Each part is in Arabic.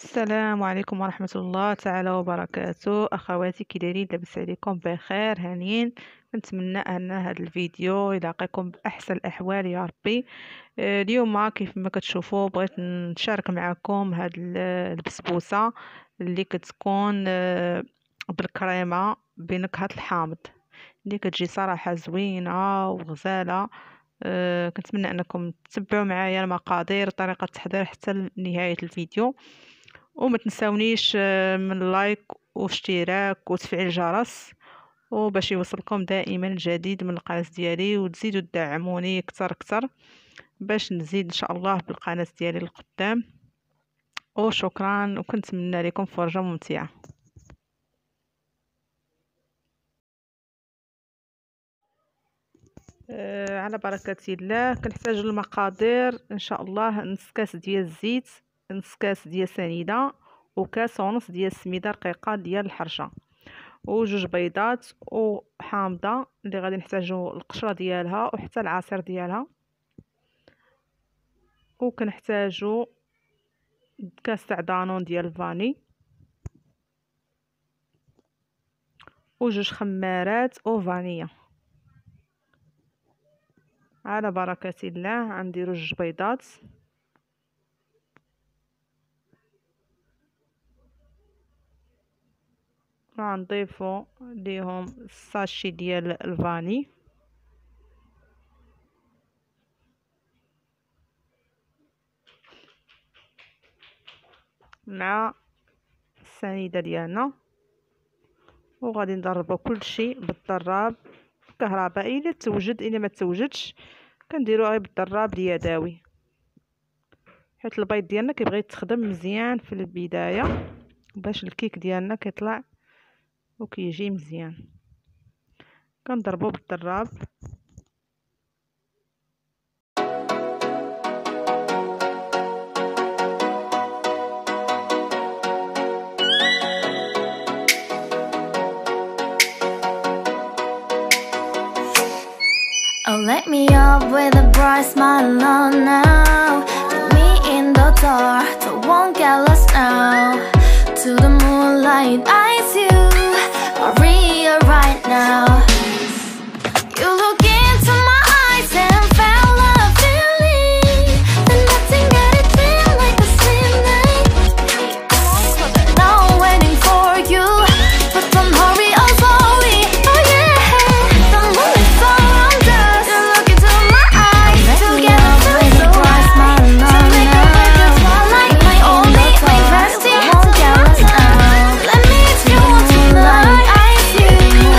السلام عليكم ورحمة الله تعالى وبركاته. أخواتي كي دايرين؟ لاباس عليكم؟ بخير هانيين. كنتمنى أن هذا الفيديو يلاقيكم بأحسن الأحوال يا ربي. اليوم كيف ما كتشوفوا بغيت نشارك معكم هاد البسبوسة اللي كتكون بالكريمة بنكهة الحامض، اللي كتجي صراحة زوينة وغزالة. كنتمنى أنكم تتبعوا معايا المقادير وطريقة التحضير حتى لنهاية الفيديو، وما تنساونيش من لايك واشتراك وتفعيل الجرس، وباش يوصلكم دائما الجديد من القناة ديالي، وتزيدوا تدعموني اكثر اكثر باش نزيد ان شاء الله بالقناة ديالي للقدام. وشكرا، وكنتمنى لكم فرجة ممتعة. على بركة الله. كنحتاج المقادير ان شاء الله: نص كاس ديال الزيت، نص كاس ديال سنيده، وكاس ونص ديال السميده رقيقه ديال الحرشه، وجوج بيضات وحامضه اللي غادي نحتاجو القشره ديالها وحتى العصير ديالها، وكنحتاجو كاس تاع دانون ديال الفاني، وجوج خمارات وفانيا. على بركة الله. غنديرو جوج بيضات، غنضيفو ليهم الساشي ديال الفاني مع السنيده ديالنا، وغادي نضربو كلشي بالضراب الكهربائي الا توجد. الا ما توجدش كنديرو غير بالضراب اليدوي، حيت البيض ديالنا كيبغي يتخدم مزيان في البدايه باش الكيك ديالنا كيطلع وكيجي مزيان. كنضربو بالضراب. Oh, let me up with a bright smile on now. Put me in the dark, so won't get lost now. To the moonlight, eyes you, Maria right now. You look into my eyes and felt a feeling that nothing got it feel like a slim night. Now I'm waiting for you, but don't hurry, oh slowly. Oh yeah, the moon is around us. You look into my eyes, together feeling so high. So make a break twilight, my only, my bestie. Won't get lost now. Let me if you want tonight. I see you,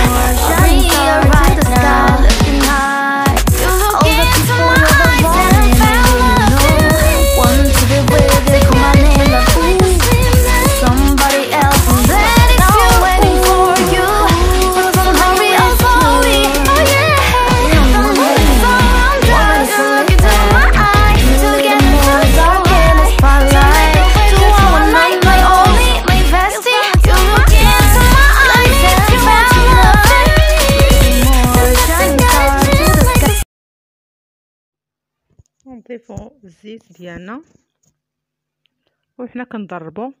Maria right now, looking high. You look into my eyes and felt a feeling. Want to be with you, call my name like somebody else. Now I'm waiting for you, but don't hurry, oh slowly. Oh yeah, the moon is around us. You look into my eyes, together feel so high. Spotlight, to our night, my only, my bestie. You look into my eyes and felt a feeling. Nothing got it feels like a ونضيفو الزيت ديالنا وحنا كنضربو.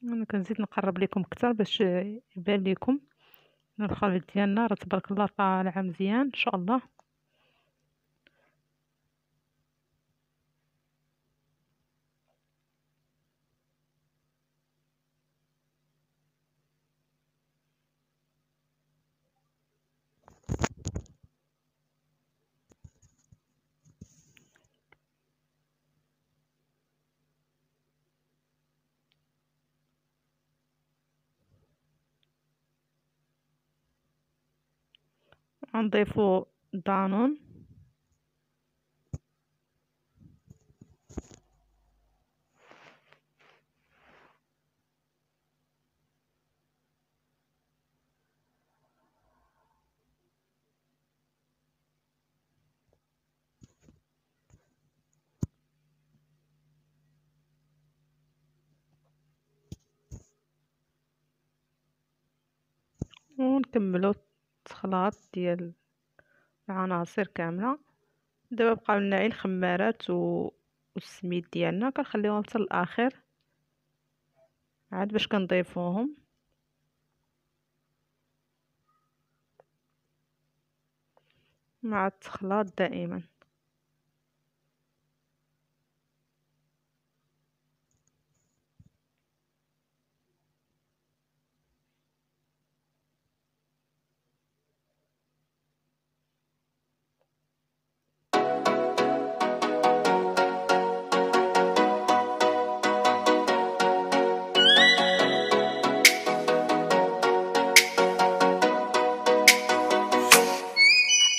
انا كنزيد نقرب لكم اكثر باش يبان لكم الخليط ديالنا راه تبارك الله طالع مزيان ان شاء الله. غنضيفو دانون ونكملوا الخلاط ديال العناصر كامله. دابا بقاو لنا غير الخمارات والسميد ديالنا، كنخليوهم حتى الاخر عاد باش كنضيفوهم. مع التخلاط دائما.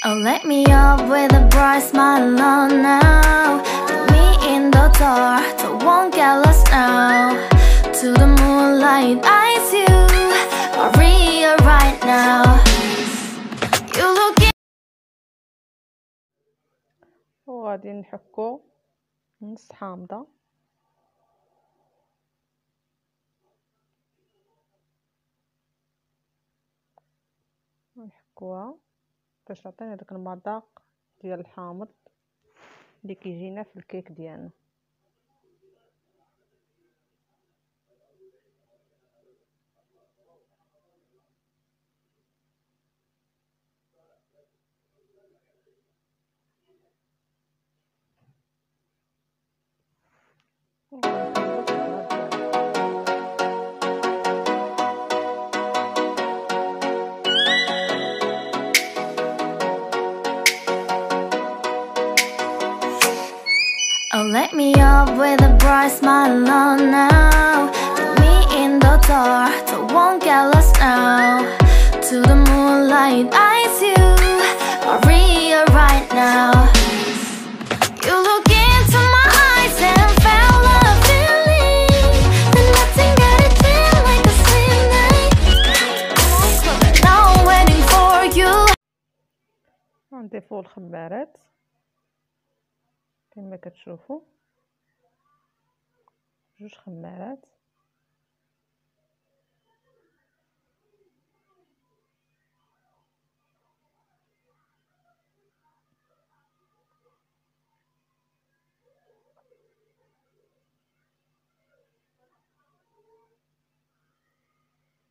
Oh, let me up with a bright smile on now. Put me in the dark, so won't get lost now. To the moonlight, eyes you, Maria right now. You look وغادي نحكو نص حامضه. نحكوها باش تعطينا داك المذاق ديال الحامض اللي كيجينا في الكيك ديالنا. Oh, let me up with a bright smile on now. Put me in the dark, so won't get lost now. To the moonlight, eyes you, Maria right now. You look into my eyes and felt a feeling that nothing got it feel like a slim night. Now I'm waiting for you. غنضيفو الخمارات كما كتشوفوا، 2 خمارات.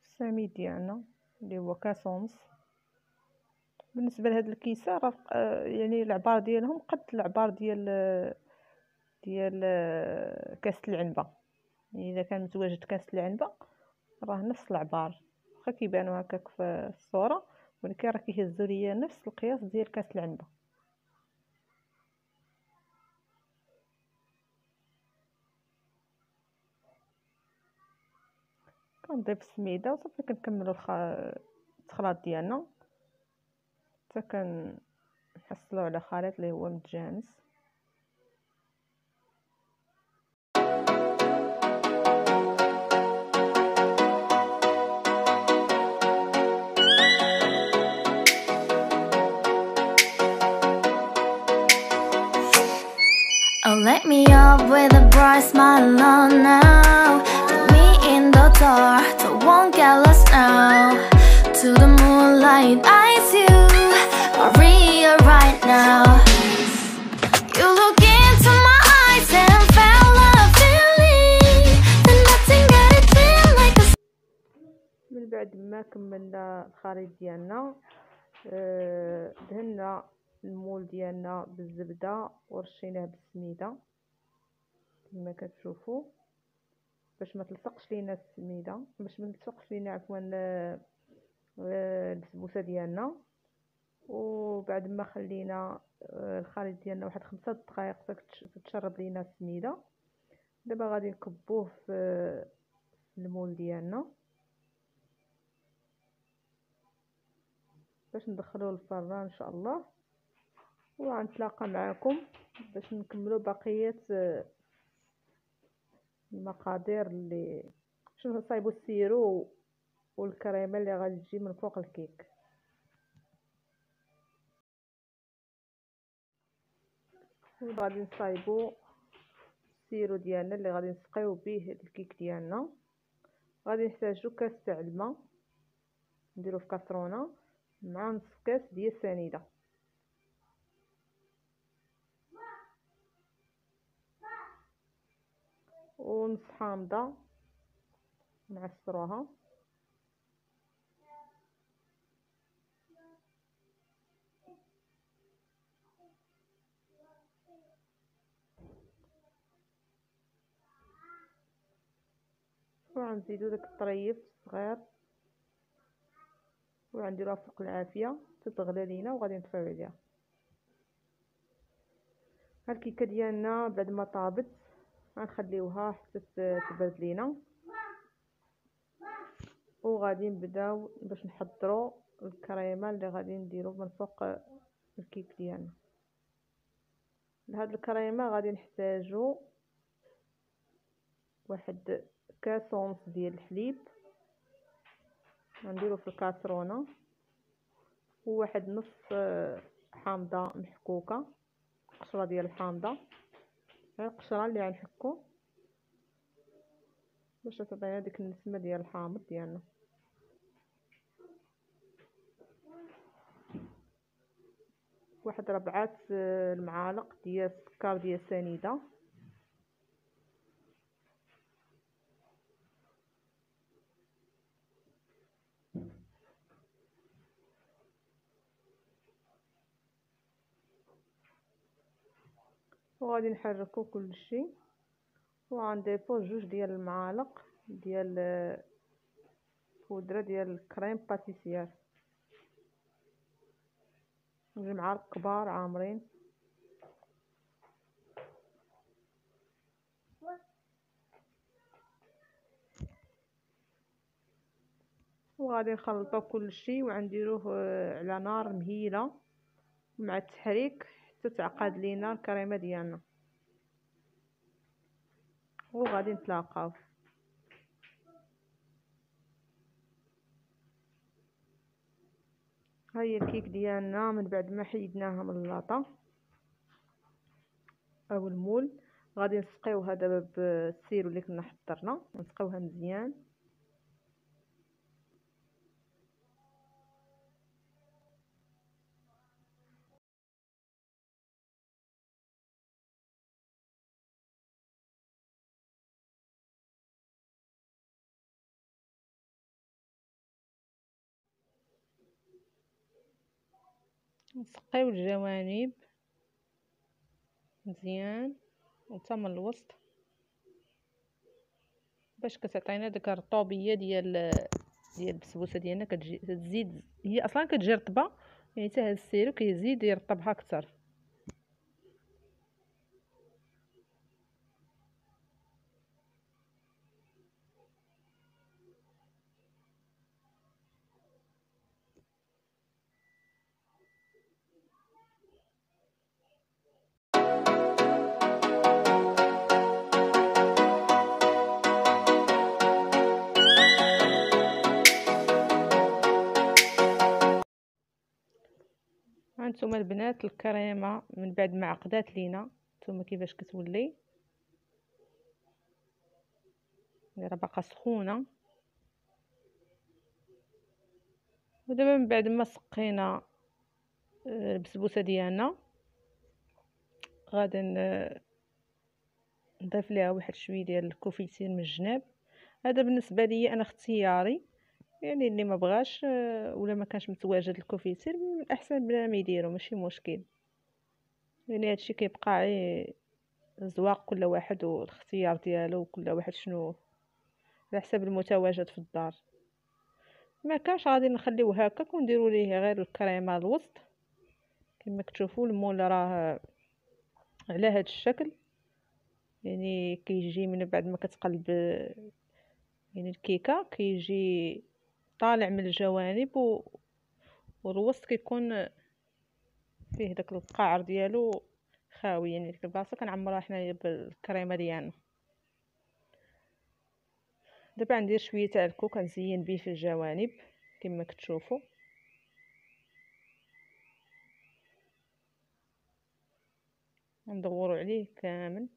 السميد ديالنا اللي هو كاس ونص. بالنسبه لهاد الكيسه راه يعني العبار ديالهم قد العبار ديال كاس العنبه. يعني اذا كان متواجد كاس العنبه راه نفس العبار، واخا كيبانوا هكاك في الصوره، ولكن راه كيهزوا ليا نفس القياس ديال كاس العنبه. كنضيف السميده وصافي كنكملوا الخلاط ديالنا حتى كنحصلوا على خليط اللي هو متجانس. Oh, let me up with a bright smile on now. Put me in the dark, so won't get lost now. To the moonlight, eyes you, Maria right now. You look into my eyes and felt a feeling that nothing got it feel like a. من بعد ما كملنا الخليط ديالنا، دهنا المول ديالنا بالزبده ورشيناه بالسميده كما كتشوفوا، باش ما تلصقش لينا السميده، باش ما تلصقش لينا عفوا البسبوسه ديالنا. وبعد ما خلينا الخليط ديالنا واحد 5 دقائق تتشرب لينا السميده. دابا غادي نكبوه في المول ديالنا باش ندخلوه للفران ان شاء الله، وغنتلاقى معكم باش نكملوا بقيه المقادير اللي باش نصايبوا السيرو والكريمه اللي غادي تجي من فوق الكيك. غادي نصايبوا السيرو ديالنا اللي غادي نسقيو به الكيك ديالنا. غادي نحتاجو كاس تاع الماء نديرو في كاسرونه مع نص كاس ديال السنيده. ونص حامضه نعصروها. وغنزيدو داك الطريف الصغير وغنديروها فوق العافيه تتغلى لينا وغادي نطفيو عليها. ها الكيكه ديالنا بعد ما طابت غنخليوها حتى تبرد لينا، وغادي نبداو باش نحضروا الكريمه اللي غادي نديرو من فوق الكيك ديالنا. لهاد الكريمه غادي نحتاجو واحد كاس ونص ديال الحليب غنديرو في الكاسرونه، وواحد نص حامضه محكوكه، قشره ديال الحامضه، غير القشره اللي غنحكو باش تعطينا ديك النسمه ديال الحامض ديالنا. واحد 4 المعالق ديال السكر ديال السنيده، وغادي نحركو كلشي. وغنضيفو 2 ديال المعالق ديال بودره ديال الكريم باتيسير، 2 معالق كبار عامرين. وغادي نخلطو كلشي وغنديروه على نار مهيله مع التحريك حتى تعقد لينا الكريمه ديالنا، وغادي نتلاقاو. ها هي الكيك ديالنا من بعد ما حيدناها من اللاطه او المول. غادي نسقيوها دابا بالسيرو اللي كنا حضرنا، نسقيوها مزيان. نسقيو الجوانب مزيان وتا من الوسط باش كتعطينا ديك الرطوبيه ديال البسبوسه ديالنا. كتجي تزيد، هي اصلا كتجي رطبه، يعني حتى هذا السيرو كيزيد يرطبها اكثر. هانتوما البنات الكريمه من بعد ما عقدات لينا، نتوما كيفاش كتولي، راه باقا سخونه. ودابا من بعد ما سقينا البسبوسه ديالنا غادي نضيف ليها واحد شويه ديال الكوفيتير من الجناب. هذا بالنسبه لي انا اختياري، يعني اللي ما بغاش ولا ما كانش متواجد الكوفيتير من الاحسن بلا ما يديرو، ماشي مشكل. يعني هادشي كيبقى غير ذواق كل واحد والاختيار ديالو، وكل واحد شنو على حسب المتواجد في الدار. ما كانش غادي نخليوه هكاك ونديروا ليه غير الكريمه الوسط كما كتشوفوا. المول راه على هذا الشكل، يعني كيجي من بعد ما كتقلب يعني الكيكه كيجي طالع من الجوانب والوسط كيكون فيه داك القعر ديالو خاوي، يعني ديك البلاصه كنعمروها حنايا بالكريمه ديالنا. دابا غندير شويه تاع الكوك كنزين به في الجوانب كما كتشوفوا. ندوروا عليه كامل.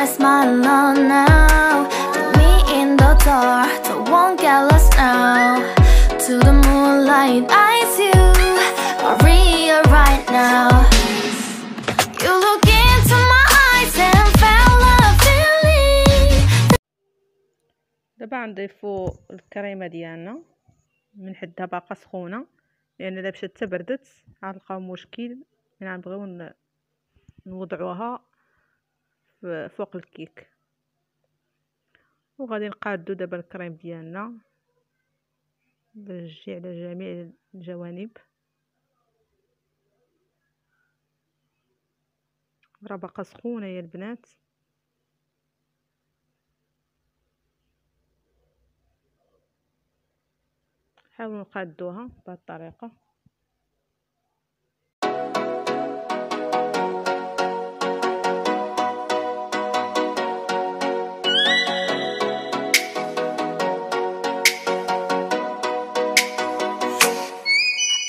bright smile on now. With me in the dark, so won't get lost now. To the moonlight, eyes you, Maria right now. You look into my eyes and felt a feeling. دابا غنضيفو الكريمه ديالنا من حدها باقا سخونه، لان الا مشات حتى بردت غنلقاو مشكل. غنبغيو نوضعوها فوق الكيك، وغادي نقادو دابا الكريم ديالنا باش تجي على جميع الجوانب. راه باقا سخونه يا البنات. حاولوا نقادوها بهذه الطريقه.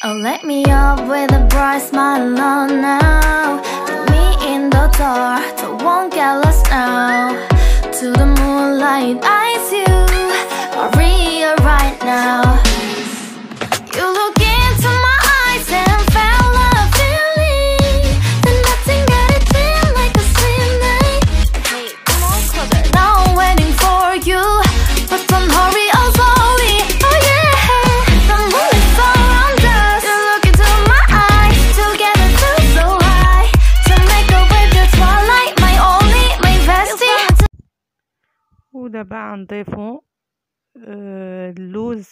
Oh, let me up with a bright smile on now. With me in the dark, so won't get lost now. To the moonlight, eyes you, Maria right now. You look into my eyes and felt a feeling. Then nothing got it feel like a slim night. Hey, come on closer. Now I'm waiting for you, but don't hurry, oh slowly. Oh yeah, the moon is around us. You look into my eyes, together feel so high. To make a way the twilight, my only, my bestie. ودابا غنضيفو اللوز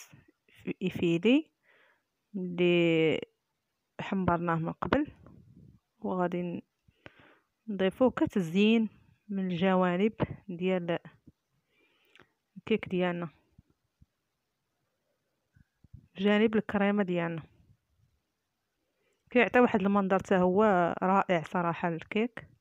إفيلي اللي حمرناه من قبل، وغادي نضيفوه كتزيين من الجوانب ديال الكيك ديالنا، جانب الكريمه ديالنا. كيعطي واحد المنظر حتى هو رائع صراحه للكيك.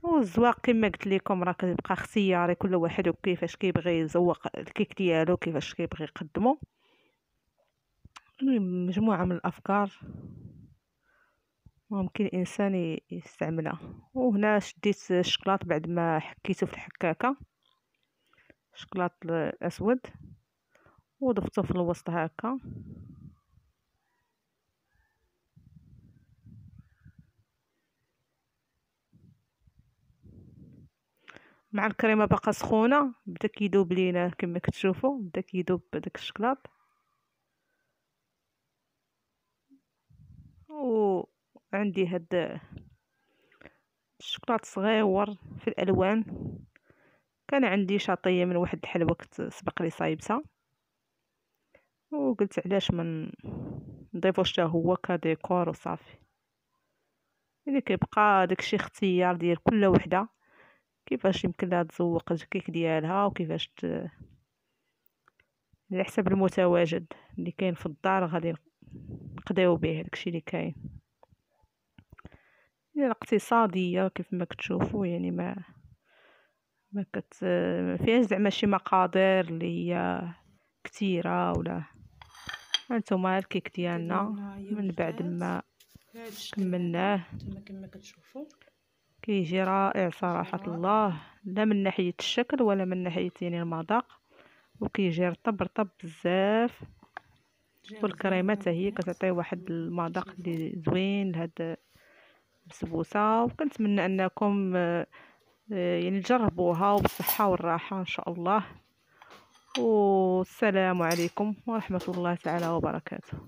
والزواق كما قلت لكم راه كتبقى اختياري، كل واحد وكيفاش كيبغي يزوق الكيك ديالو، كيفاش كيبغي يقدمو. مجموعه من الافكار ممكن الانسان يستعملها. وهنا شديت الشكلاط بعد ما حكيته في الحكاكه، الشكلاط الاسود، وضفته في الوسط هكا. مع الكريمه باقا سخونه بدا كيذوب لينا كما كتشوفوا، بدا كيذوب داك الشكلاط. وعندي هاد الشكلاط صغيور في الالوان، كان عندي شاطيه من واحد الحلوه كنت سبق لي صايبتها، وقلت علاش ما نضيفوش حتى هو كديكور وصافي. يعني كيبقى داكشي اختيار ديال كل وحده، كيفاش يمكن لها تزوق الكيك ديالها، وكيفاش على حسب المتواجد اللي كاين في الدار غادي نقضيو به داكشي اللي كاين. يعني اقتصاديه كيف ما كتشوفوا، يعني ما فيهاش زعما شي مقادير اللي هي كثيره ولا. هانتوما الكيك ديالنا من بعد ما كملناه كما كتشوفوا كيجي رائع صراحه الله، لا من ناحيه الشكل ولا من ناحيه يعني المذاق، وكيجي رطب بزاف. والكريمه حتى هي كتعطي واحد المذاق اللي زوين لهاد البسبوسه. وكنتمنى انكم يعني تجربوها وبالصحه والراحه ان شاء الله. والسلام عليكم ورحمه الله تعالى وبركاته.